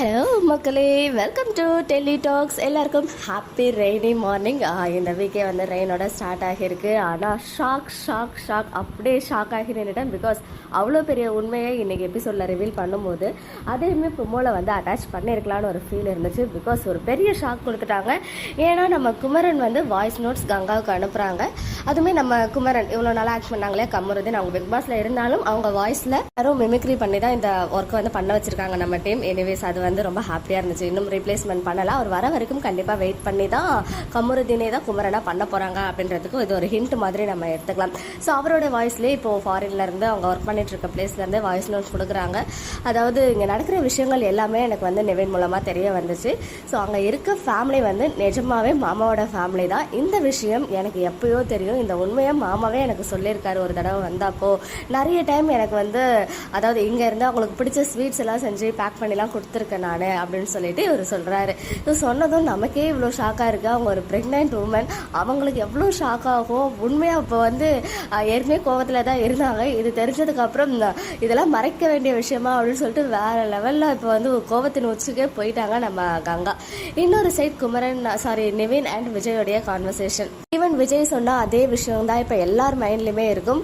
Hello மக்களே, welcome to Delhi tax. எல்லாருக்கும் happy rainy morning. இந்த வீக்கே வந்து ரெயினோட ஸ்டார்ட் ஆகியிருக்கு. ஆனால் ஷாக் அப்படியே ஷாக் ஆகி நின்றுட்டேன். பிகாஸ் அவ்வளோ பெரிய உண்மையை இன்றைக்கி எபிசோடில் ரிவீல் பண்ணும்போது அதையுமே ப்ரொமோவில் வந்து அட்டாச் பண்ணியிருக்கலான்னு ஒரு ஃபீல் இருந்துச்சு. பிகாஸ் ஒரு பெரிய ஷாக் கொடுத்துட்டாங்க. ஏன்னா நம்ம குமரன் வந்து வாய்ஸ் நோட்ஸ் கங்காவுக்கு அனுப்புகிறாங்க. அதுவுமே நம்ம குமரன் இவ்வளோ நாளாக ஆக்ட் பண்ணாங்களே கமருதீன், அவங்க பிக் பாஸில் இருந்தாலும் அவங்க வாய்ஸில் யாரும் மிமிக்ரி பண்ணி தான் இந்த ஒர்க்கை வந்து பண்ண வச்சுருக்காங்க நம்ம டீம். எனிவேஸ் அது வந்து ரொம்ப ஹாப்பியாக இருந்துச்சு. இன்னும் ரீப்ளேஸ்மெண்ட் பண்ணலாம். அவர் வர வரைக்கும் கண்டிப்பாக வெயிட் பண்ணி தான் கமருதீனே தான் குமரனாக பண்ண போகிறாங்க அப்படின்றதுக்கும் இது ஒரு ஹிண்ட் மாதிரி நம்ம எடுத்துக்கலாம். ஸோ அவரோட வாய்ஸ்லேயே இப்போது ஃபாரின்லேருந்து அவங்க ஒர்க் பண்ணிட்டு இருக்க பிளேஸ்லேருந்து வாய்ஸ் நோட்ஸ் கொடுக்குறாங்க. அதாவது இங்கே நடக்கிற விஷயங்கள் எல்லாமே எனக்கு வந்து நிவின் மூலமாக தெரிய வந்துச்சு. ஸோ அங்கே இருக்க ஃபேமிலி வந்து நிஜமாவே மாமாவோட ஃபேமிலி தான். இந்த விஷயம் எனக்கு எப்பயோ தெரியும். இந்த உண்மையை மாமாவே எனக்கு சொல்லியிருக்காரு ஒரு தடவை வந்தப்போ. நிறைய டைம் எனக்கு வந்து அதாவது இங்கே இருந்து அவங்களுக்கு பிடிச்ச ஸ்வீட்ஸ் எல்லாம் செஞ்சு பேக் பண்ணிலாம் கொடுத்துருக்கேன் நான் அப்படின்னு சொல்லிட்டு இவர் சொல்கிறாரு. இது சொன்னதும் நமக்கே இவ்வளோ ஷாக்காக இருக்குது. அவங்க ஒரு ப்ரெக்னென்ட் உமன், அவங்களுக்கு எவ்வளோ ஷாக் ஆகும். உண்மையாக இப்போ வந்து ஏற்கனவே கோவத்தில் தான் இருந்தாங்க. இது தெரிஞ்சதுக்கப்புறம் இதெல்லாம் மறைக்க வேண்டிய விஷயமா அப்படின்னு சொல்லிட்டு வேறு லெவலில் இப்போ வந்து கோவத்தின் உச்சிக்கே போயிட்டாங்க நம்ம கங்கா. இன்னொரு சைட் குமரன் நிவின் அண்ட் விஜயோடைய கான்வர்சேஷன். ஈவன் விஜய் சொன்னால் அதே விஷயம் தான் இப்போ எல்லார் மைண்ட்லையுமே இருக்கும்.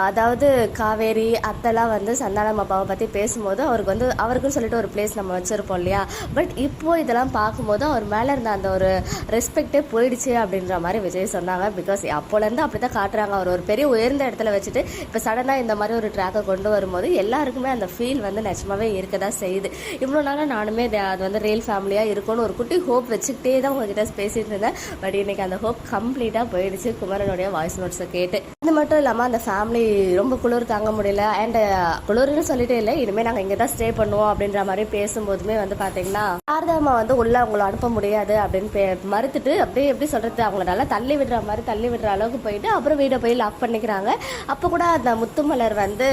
அதாவது காவேரி அத்தெல்லாம் வந்து சந்தானம் அப்பாவை பற்றி பேசும்போது அவருக்குன்னு சொல்லிட்டு ஒரு பிளேஸ் நம்ம வச்சுருப்போம் இல்லையா. பட் இப்போ இதெல்லாம் பார்க்கும்போது அவர் மேலே இருந்த அந்த ஒரு ரெஸ்பெக்டே போயிடுச்சு அப்படின்ற மாதிரி விஜய் சொன்னாங்க. பிகாஸ் அப்போலேருந்து அப்படி தான் காட்டுறாங்க. அவர் ஒரு பெரிய உயர்ந்த இடத்துல வச்சுட்டு இப்போ சடனாக இந்த மாதிரி ஒரு ட்ராக்கை கொண்டு வரும்போது எல்லாருக்குமே அந்த ஃபீல் வந்து நிஜமாவே இருக்க தான் செய்யுது. இவ்வளோ நாளாக நானுமே அது வந்து ரியல் ஃபேமிலியாக இருக்கும்னு ஒரு குட்டி ஹோப் வச்சுக்கிட்டே தான் உங்ககிட்ட பேசிகிட்டு இருந்தேன். பட் இன்னைக்கு அந்த ஹோப் கம்ப்ளீட்டாக போயிடுச்சு குமரனுடைய வாய்ஸ் நோட்ஸை கேட்டு. அது மட்டும் இல்லாமல் அந்த ஃபேமிலி ரொம்ப குளிர் தாங்க முடியல. அண்ட் குளிர்னு சொல்லிட்டே இல்லை, இனிமேல் நாங்கள் இங்கே தான் ஸ்டே பண்ணுவோம் அப்படின்ற மாதிரி பேசும்போதுமே வந்து பார்த்தீங்கன்னா சாரதாம்மா வந்து உள்ள அவங்கள அனுப்ப முடியாது அப்படின்னு மறுத்துட்டு அப்படியே எப்படி சொல்கிறது, அவங்கள நல்லா தள்ளி விடுற அளவுக்கு போயிட்டு அப்புறம் வீடை போய் லாக் பண்ணிக்கிறாங்க. அப்போ கூட அந்த முத்துமலர் வந்து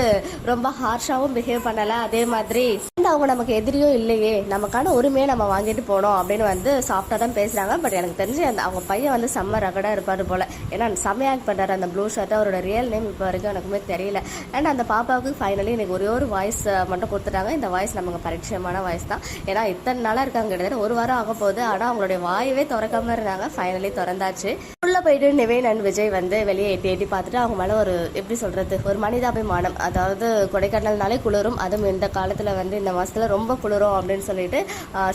ரொம்ப ஹார்ஷாகவும் பிஹேவ் பண்ணலை. அதே மாதிரி அவங்க நமக்கு எதிரியோ இல்லையே, நமக்கான உரிமையை நம்ம வாங்கிட்டு போனோம் அப்படின்னு வந்து சாஃப்டாக தான் பேசுகிறாங்க. பட் எனக்கு தெரிஞ்சு அவங்க பையன் வந்து செம்ம ரகடாக இருப்பார் போல். ஏன்னா செம்ம ஆக்ட் பண்ணுறாரு அந்த ப்ளூ ஷர்ட்டை. அவரோட ரியல் நேம் இப்போ வரைக்கும் எனக்குமே தெரியல. அண்ட் அந்த பாப்பாவுக்கு ஃபைனலி எனக்கு ஒரே ஒரு வாய்ஸ் மட்டும் கொடுத்துட்டாங்க. இந்த வாய்ஸ் நமக்கு பரிச்சயமான வாய்ஸ் தான். ஏன்னா இத்தனை நாளாக இருக்காங்க, கிட்டத்தட்ட ஒரு வாரம் ஆக போகுது. ஆனால் அவங்களுடைய வாயவே திறக்காம இருந்தாங்க. ஃபைனலி திறந்தாச்சு. உள்ள போயிட்டு நிவேன் அண்ட் விஜய் வந்து வெளியே எட்டி பார்த்துட்டு அவங்க மேலே ஒரு எப்படி சொல்கிறது, ஒரு மனிதாபிமானம். அதாவது கொடைக்கானல்னாலே குளிரும், அதுவும் இந்த காலத்தில் வந்து இந்த மாதத்தில் ரொம்ப குளிரும் அப்படின்னு சொல்லிட்டு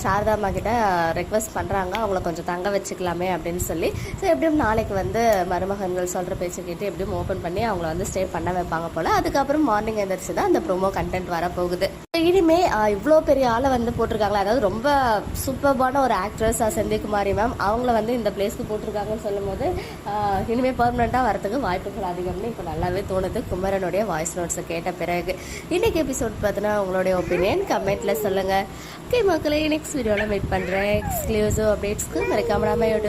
சாரதாம்மா கிட்ட ரெக்வஸ்ட் பண்ணுறாங்க. அவங்கள கொஞ்சம் தங்க வச்சுக்கலாமே அப்படின்னு சொல்லி. ஸோ எப்படியும் நாளைக்கு வந்து மருமகன்கள் சொல்கிற பேச்சு கேட்டு எப்படியும் ஓப்பன் பண்ணி அவங்கள வந்து ஸ்டே பண்ண வைப்பாங்க போல். அதுக்கப்புறம் மார்னிங் எழுந்திரிச்சு தான் அந்த ப்ரோமோ கண்டென்ட் வரப்போகுது. இனிமே இவ்வளோ பெரிய ஆளை வந்து போட்டிருக்காங்களா, அதாவது ரொம்ப சூப்பர்பான ஒரு ஆக்ட்ரஸ் செந்தில்குமாரி மேம், அவங்கள வந்து இந்த பிளேஸ்க்கு போட்டிருக்காங்கன்னு சொல்லும் போது இனிமேல் பர்மனெண்ட்டாக வரதுக்கு வாய்ப்புகள் அதிகம்னு இப்போ நல்லாவே தோணுது குமரனுடைய வாய்ஸ் நோட்ஸை கேட்ட பிறகு. இன்னைக்கு எபிசோட் பார்த்தினா உங்களுடைய ஒப்பீனியன் கமெண்ட்ல சொல்லுங்கள். ஓகே மக்களே, நெக்ஸ்ட் வீடியோவில் மீட் பண்ணுறேன். எக்ஸ்க்ளூசிவ் அப்டேட்ஸ்க்கு மறக்காம யூடியூப்